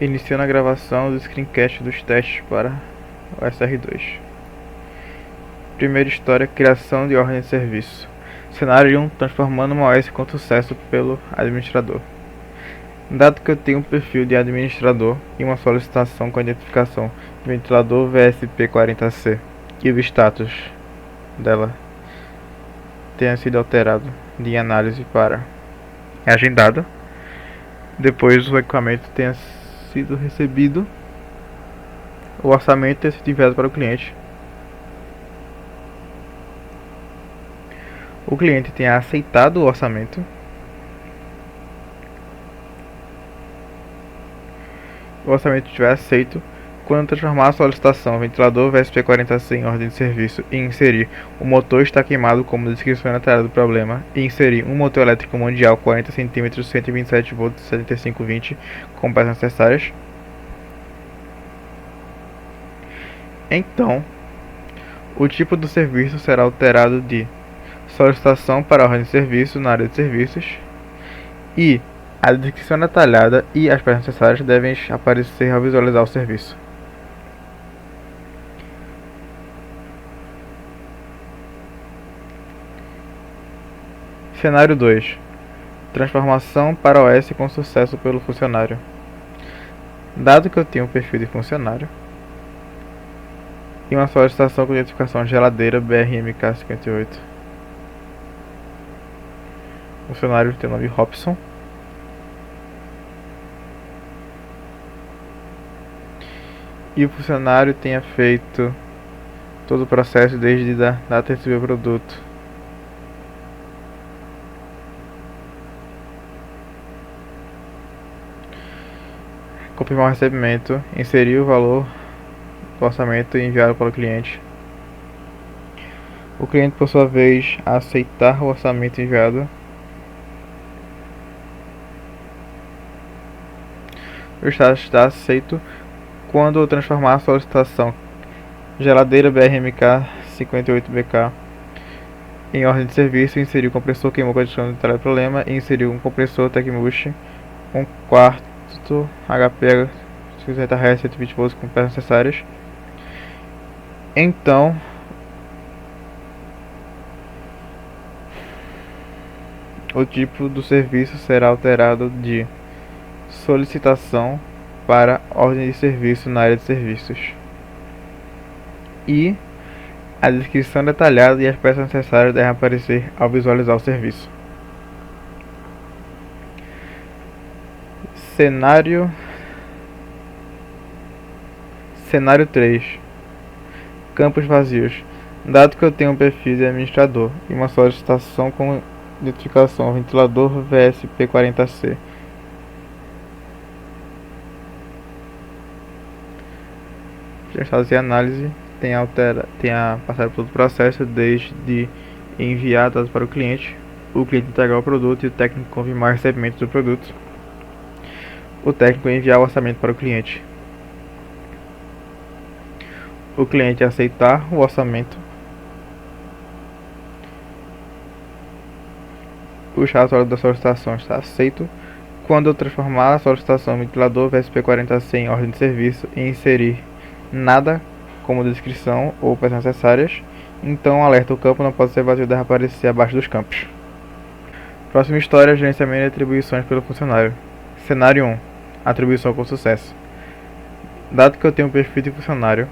Iniciando a gravação do screencast dos testes para o SR2. Primeira história: criação de ordem de serviço. Cenário 1: transformando uma OS com sucesso pelo administrador. Dado que eu tenho um perfil de administrador e uma solicitação com identificação ventilador VSP40C e o status dela tenha sido alterado de análise para agendado, depois o equipamento tenha sido recebido, o orçamento tenha sido enviado para o cliente, o cliente tenha aceitado o orçamento, o orçamento estiver aceito, quando transformar a solicitação ventilador VSP40C em ordem de serviço e inserir o motor está queimado como descrição na tela do problema e inserir um motor elétrico mundial 40 cm 127 V 7520 com peças necessárias, então o tipo do serviço será alterado de solicitação para ordem de serviço na área de serviços e a descrição detalhada e as peças necessárias devem aparecer ao visualizar o serviço. Cenário 2: transformação para OS com sucesso pelo funcionário. Dado que eu tenho um perfil de funcionário e uma solicitação com identificação geladeira BRMK58, o funcionário tem o nome Robson, e o funcionário tenha feito todo o processo desde a data de receber o produto. Confirmar o recebimento, inserir o valor do orçamento e enviá-lo para o cliente. O cliente, por sua vez, aceitar o orçamento enviado. O status está aceito quando eu transformar a solicitação geladeira BRMK58BK em ordem de serviço, inserir o compressor queimou com a adição de problema e inserir um compressor Tecmush 1/4 HP 50 Hz 120 volts com peças necessárias. Então o tipo do serviço será alterado de solicitação para ordem de serviço na área de serviços e a descrição detalhada e as peças necessárias devem aparecer ao visualizar o serviço. Cenário 3: campos vazios. Dado que eu tenho um perfil de administrador e uma solicitação com identificação ventilador VSP40C, já fazer análise, tenha passado por todo o processo desde enviar dados para o cliente entregar o produto e o técnico confirmar o recebimento do produto, o técnico enviar o orçamento para o cliente aceitar o orçamento, o relatório da solicitação está aceito quando eu transformar a solicitação ventilador VSP40C em ordem de serviço e inserir nada como descrição ou peças necessárias, então alerta: o campo não pode ser vazio, deve aparecer abaixo dos campos. Próxima história: gerenciamento de atribuições pelo funcionário. Cenário 1: atribuição com sucesso. Dado que eu tenho um perfil de funcionário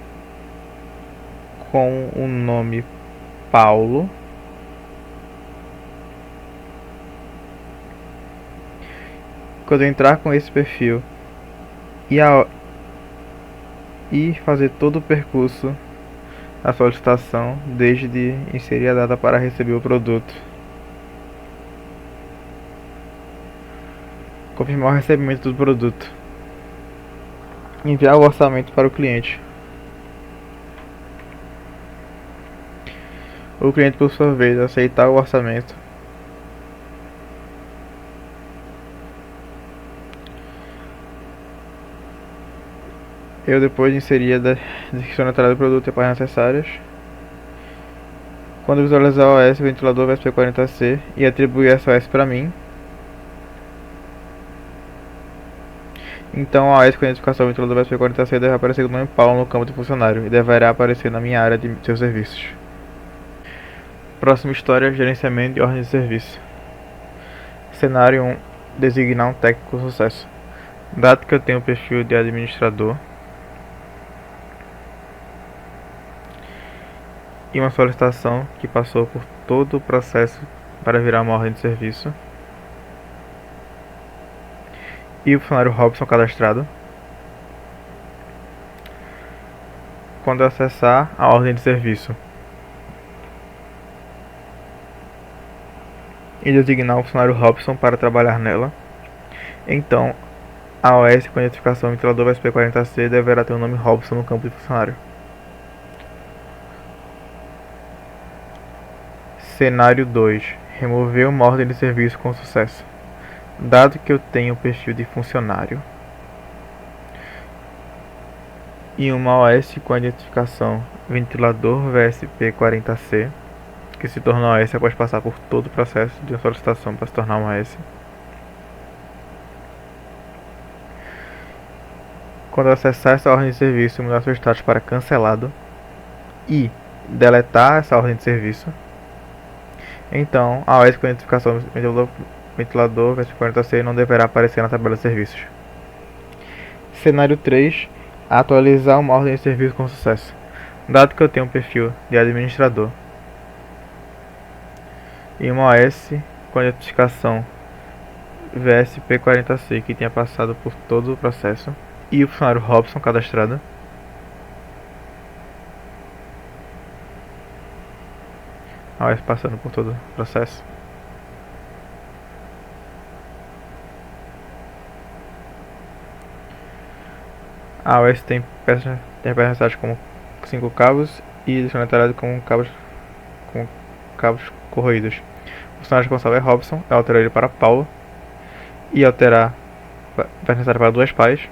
com o nome Paulo quando eu entrar com esse perfil e fazer todo o percurso da solicitação, desde inserir a data para receber o produto, confirmar o recebimento do produto, enviar o orçamento para o cliente, o cliente, por sua vez, aceitar o orçamento, eu depois inserir a descrição detalhada do produto e as páginas necessárias. Quando visualizar o OS ventilador VSP40C e atribuir essa OS para mim, Então a OS com a identificação do ventilador VSP40C deve aparecer o nome Paulo no campo de funcionário e deverá aparecer na minha área de seus serviços. Próxima história: gerenciamento de ordem de serviço. Cenário 1: designar um técnico com sucesso. Dado que eu tenho o perfil de administrador e uma solicitação que passou por todo o processo para virar uma ordem de serviço, e o funcionário Robson cadastrado, quando eu acessar a ordem de serviço e designar o funcionário Robson para trabalhar nela, então a OS com identificação ventilador VSP40C deverá ter o nome Robson no campo de funcionário. Cenário 2: remover uma ordem de serviço com sucesso. Dado que eu tenho o perfil de funcionário e uma OS com a identificação ventilador VSP40C, que se tornou OS após passar por todo o processo de uma solicitação para se tornar uma OS, quando eu acessar essa ordem de serviço e mudar seu status para cancelado e deletar essa ordem de serviço, então a OS com a identificação ventilador VSP40C não deverá aparecer na tabela de serviços. Cenário 3: atualizar uma ordem de serviço com sucesso. Dado que eu tenho um perfil de administrador e uma OS com identificação VSP40C que tenha passado por todo o processo e o funcionário Robson cadastrado, a OS passando por todo o processo, a OS tem peças necessárias como 5 cabos e desconectado com cabos corroídos. O funcionário responsável é Robson, eu alterei ele para Paulo e alterar peça necessária para 2 pás.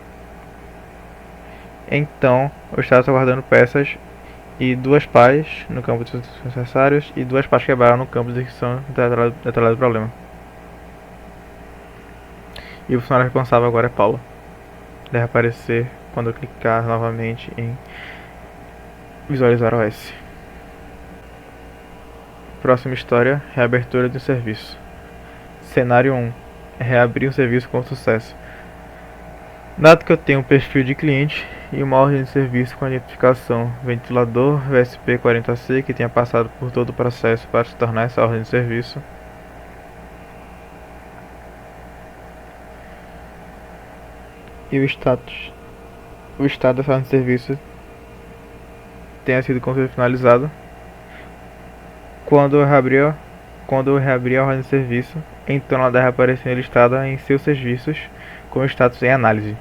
Então eu estava aguardando peças e 2 pás no campo de necessários e 2 pás quebraram no campo de descrição detalhada do problema. E o funcionário responsável agora é Paulo. Deve aparecer quando eu clicar novamente em visualizar OS. Próxima história: reabertura de um serviço. Cenário 1: reabrir um serviço com sucesso. Dado que eu tenho um perfil de cliente e uma ordem de serviço com a identificação ventilador VSP40C que tenha passado por todo o processo para se tornar essa ordem de serviço, e o estado dessa ordem de serviço tenha sido finalizado, quando eu reabrir a ordem de serviço, então ela deve aparecer listada em seus serviços com o status em análise.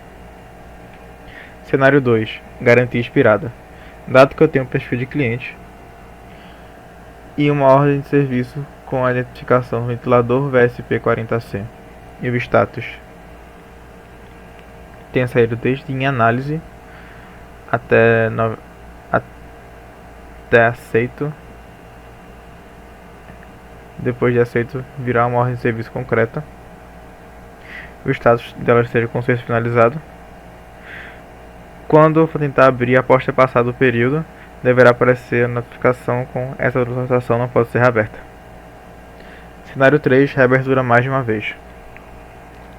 Cenário 2: garantia expirada. Dado que eu tenho um perfil de cliente e uma ordem de serviço com a identificação ventilador VSP40C e o status tenha saído desde em análise até aceito, depois de aceito virar uma ordem de serviço concreta, o status dela esteja com o serviço finalizado. Quando eu for tentar abrir após ter passado o período, deverá aparecer a notificação com essa solicitação não pode ser reaberta. Cenário 3: reabertura mais de uma vez.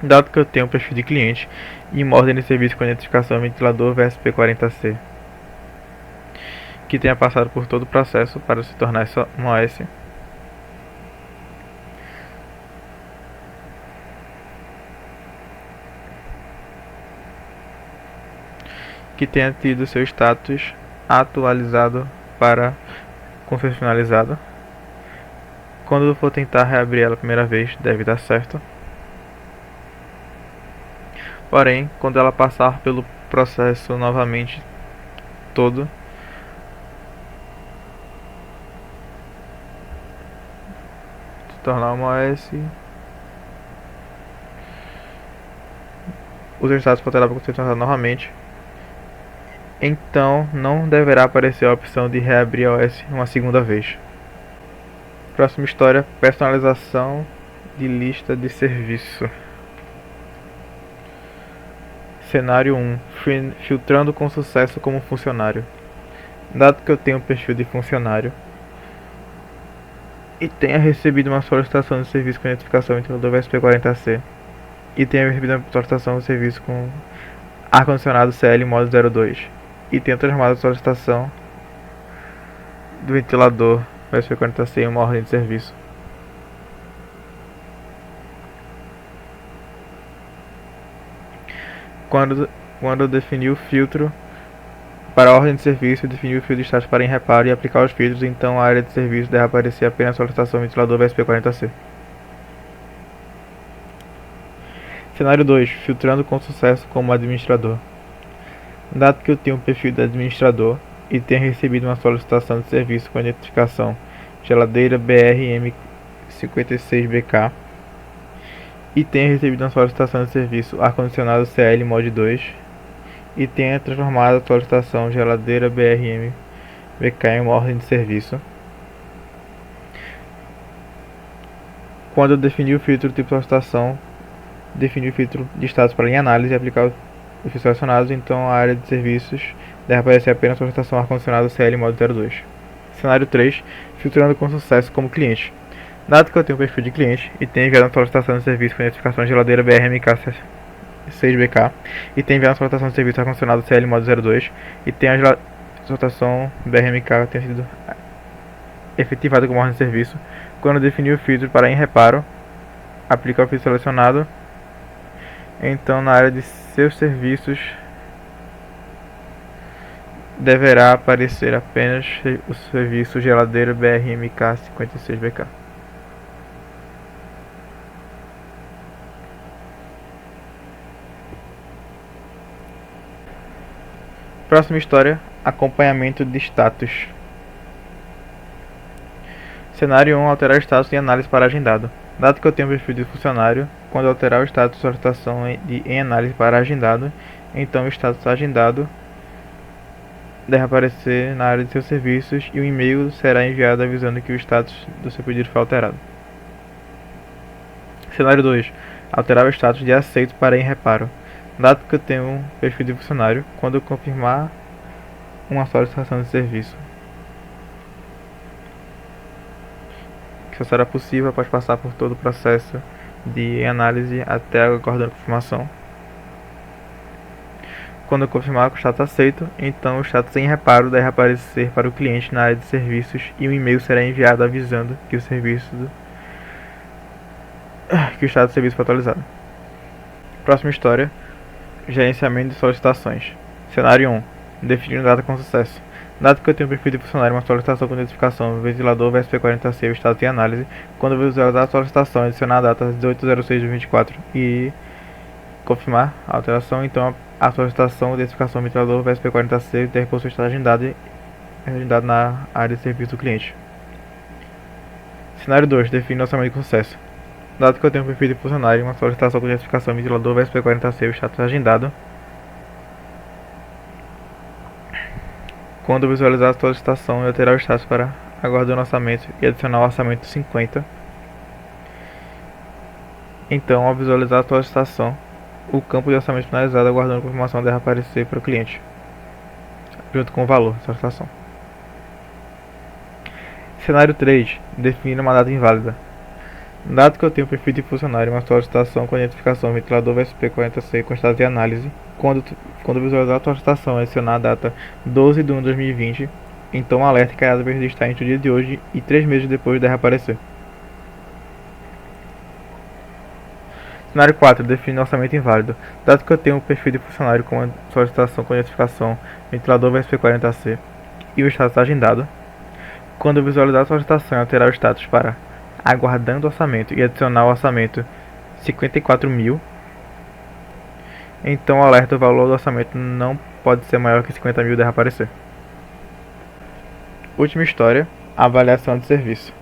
Dado que eu tenho um perfil de cliente e uma ordem de serviço com identificação ventilador VSP40C que tenha passado por todo o processo para se tornar uma OS, que tenha tido seu status atualizado para com ser finalizado. Quando eu for tentar reabrir ela a primeira vez, deve dar certo. Porém, quando ela passar pelo processo novamente todo, se tornar uma OS, os status poderá ser finalizado novamente. Então não deverá aparecer a opção de reabrir a OS uma segunda vez. Próxima história: personalização de lista de serviço. Cenário 1. Filtrando com sucesso como funcionário. Dado que eu tenho um perfil de funcionário e tenha recebido uma solicitação de serviço com identificação ventilador VSP40C e tenha recebido uma solicitação de serviço com ar-condicionado CL modo 02 e tenha transformado a solicitação do ventilador VSP40C em uma ordem de serviço. Quando eu definir o filtro para a ordem de serviço e definir o filtro de status para em reparo e aplicar os filtros, então a área de serviço deve aparecer apenas a solicitação ventilador VSP40C. Cenário 2. Filtrando com sucesso como administrador. Dado que eu tenho um perfil de administrador e tenha recebido uma solicitação de serviço com identificação geladeira BRM56BK e tenha recebido uma solicitação de serviço ar-condicionado CL Mod 2 e tenha transformado a solicitação geladeira BRM-BK em uma ordem de serviço. Quando eu definir o filtro tipo solicitação, definir o filtro de status para em análise e aplicar os filtros selecionados, então a área de serviços deve aparecer apenas a solicitação ar-condicionado CL Mod 02. Cenário 3. Filtrando com sucesso como cliente. Dado que eu tenho um perfil de cliente e tenho enviado uma solicitação de serviço com identificação geladeira BRMK6BK e tenho enviado uma solicitação de serviço ar-condicionado CL Mod 02 e tenho a solicitação BRMK tenha sido efetivada como ordem de serviço, quando eu definir o filtro para em reparo, aplicar o filtro selecionado, então na área de seus serviços deverá aparecer apenas o serviço geladeira BRMK56BK. Próxima história: acompanhamento de status. Cenário 1. Alterar status em análise para agendado. Dado que eu tenho um perfil de funcionário, quando alterar o status de solicitação em análise para agendado, então o status agendado deve aparecer na área de seus serviços e um e-mail será enviado avisando que o status do seu pedido foi alterado. Cenário 2. Alterar o status de aceito para em reparo. Dado que eu tenho um perfil de funcionário, quando eu confirmar uma solicitação de serviço que só será possível após passar por todo o processo de análise até aguardando confirmação. Quando eu confirmar que o status aceito, então o status em reparo deve aparecer para o cliente na área de serviços e um e-mail será enviado avisando que o status do serviço foi atualizado. Próxima história: gerenciamento de solicitações. Cenário 1. Definir data com sucesso. Dado que eu tenho um perfil de funcionário, uma solicitação com identificação ventilador VSP40C, o status em análise, quando eu visualizar a solicitação, adicionar a data 18/06/24 e confirmar a alteração, então a solicitação de identificação ventilador VSP40C deve possuir estado agendado na área de serviço do cliente. Cenário 2. Define orçamento de sucesso. Dado que eu tenho um perfil de funcionário, uma solicitação com identificação ventilador VSP40C, o status agendado, quando visualizar a solicitação, eu terá o status para aguardando o orçamento e adicionar o orçamento 50. Então, ao visualizar a solicitação, o campo de orçamento finalizado aguardando confirmação deve aparecer para o cliente, junto com o valor da solicitação. Cenário 3. Definir uma data inválida. Dado que eu tenho um perfil de funcionário, uma solicitação com identificação ventilador VSP40C com estado de análise, quando visualizar a solicitação adicionar a data 12/1/2020, então o alerta que a deve registrar entre o dia de hoje e 3 meses depois deve aparecer. Cenário 4. Define orçamento inválido. Dado que eu tenho um perfil de funcionário com uma solicitação com identificação ventilador VSP40C e o status agendado, quando visualizar a solicitação alterar o status para aguardando orçamento e adicionar o orçamento 54.000, então o alerta o valor do orçamento não pode ser maior que 50.000 deve aparecer. Última história: avaliação de serviço.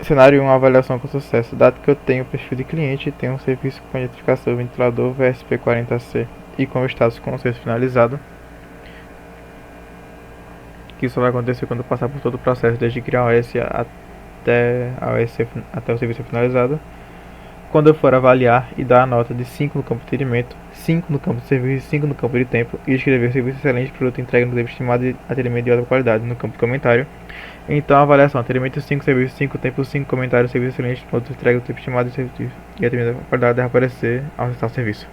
Cenário 1. Avaliação com sucesso. Dado que eu tenho perfil de cliente e tenho um serviço com identificação ventilador VSP40C e com o status com acesso finalizado, que isso vai acontecer quando passar por todo o processo, desde criar a OS até o serviço finalizado, Quando eu for avaliar e dar a nota de 5 no campo de atendimento, 5 no campo de serviço e 5 no campo de tempo, e escrever serviço excelente, produto entregue no tempo estimado e atendimento de alta qualidade no campo de comentário, então a avaliação: atendimento 5, serviço 5, tempo 5, comentário, serviço excelente, produto entregue no tempo estimado e atendimento de alta qualidade deve aparecer ao acessar o serviço.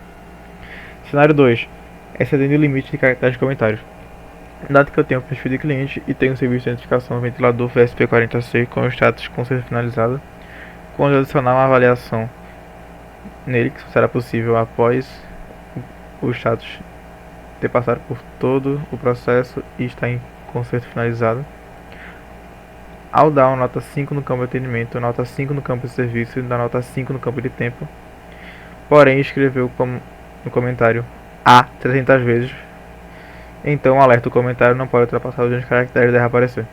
Cenário 2. Excedendo o limite de caracteres de comentários. Dado que eu tenho um perfil de cliente e tenho um serviço de identificação no ventilador VSP40C com o status com ser finalizado, quando eu adicionar uma avaliação nele, que será possível após o status ter passado por todo o processo e estar em conserto finalizado, ao dar uma nota 5 no campo de atendimento, nota 5 no campo de serviço e dar nota 5 no campo de tempo, porém escreveu no comentário A 300 vezes, então o alerta do comentário não pode ultrapassar os 200 caracteres e deve aparecer.